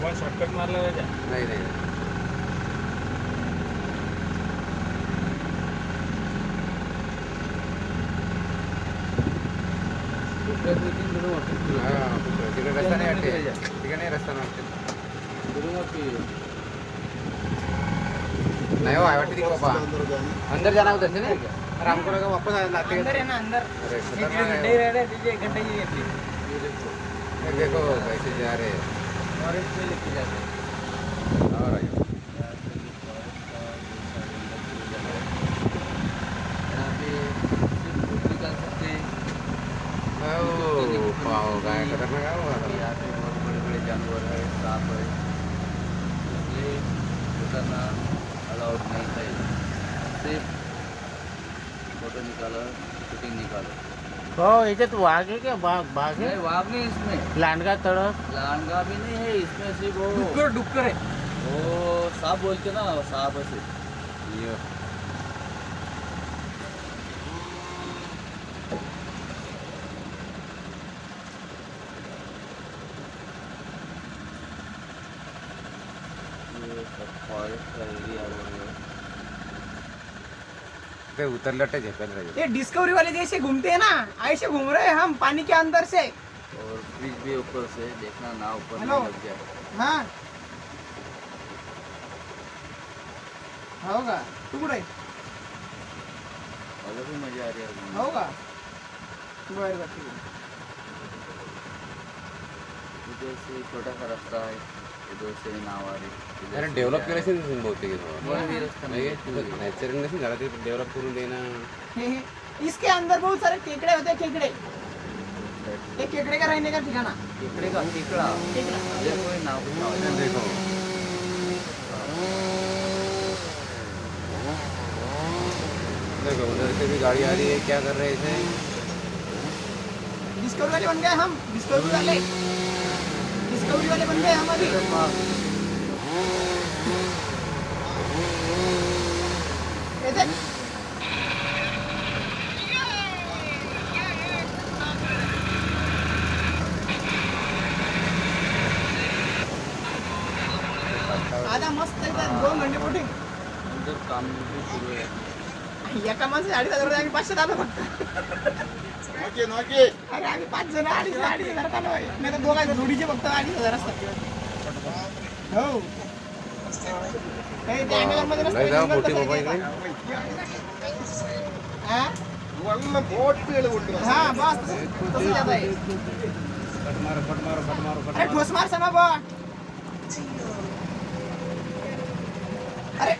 Mobile shortcut मारला त्याच्या नाही नाही तिकडे रस्ता नाही वाटते तिकडे नाही रस्ता नाही वाटते नहीं हो वाटते थी पापा अंदर जाना उधर से ना अरे हमको लगा वापस आते अंदर है ना अंदर अरे खतरनाक गड्ढे है रह रहे दीजिए गड्ढे ही है ये देखो कैसे जा रहे हैं फॉरेस्ट में लेके जाते हैं और आइए यहाँ पे सिर्फ फूल निकाल सकते हैं ओ पाओ गाय खतरनाक है वो यहाँ पे बहुत बड़े बड़े जानवर है सांप है इसलिए उतरना अलाउड नहीं है सिर्फ फोटो निकालो शूटिंग निकालो हो याच्यात वाघ आहे का वाघ वाघ आहे नहीं वाघ नहीं इसमें लांडगा तळस लांडगा भी नहीं है इसमें सिर्फ वो डुक्कर है वो सांप बोलते ना सांप ऐसे ये ये सब फॉरेस्ट का एरिया बोल रहे हैं ते उतरलं ते झेपेल रहे ये डिस्कवरी वाले जैसे घूमते हैं ना ऐसे घूम रहे हैं हम पानी के अंदर से। और ब्रिज भी ऊपर से देखना नाव ऊपर हेलो। नहीं लग जाए हाँ होगा तू कुठे आहे? अलग ही मजा आ रही है घूमने हो का बर बर ठीक आहे. इधर से छोटा सा रास्ता है इधर से नाव आ रही इधर अरे से डेव्हलप जा केलं रही. असेल बहुतेक वन भी रास्ता नहीं है. नॅचरल नसेल झाला ते डेव्हलप करून देणं हे, हे. इसके अंदर बहुत सारे केकड़े होते हैं केकड़े ये केकड़े का रहने का ठिकाना केकड़े का केकड़ा केकड़ा देखो ये नाव पे नाव है. देखो देखो उधर से भी गाड़ी आ रही है क्या कर रहे थे डिस्कवरी वाले बन गए हम डिस्कवरी वाले बन गए हम अभी ये देख आधा मस्त एकदम 2 घंटे बोटिंग अंदर काम भी शुरू है एका माणसाचे 2,500 आम्ही 500 आलो फक्त अरे आम्ही 5 जण 2,500 आलो आहे नाही तर दोघांचं जोडीचे फक्त 2,500 असतात हो हे ते Amazon मध्ये लय जाऊ मोठी नसतं मोबाईल हा हा बस तसं जात आहे कट मारो अरे ठोस मार समा बा अरे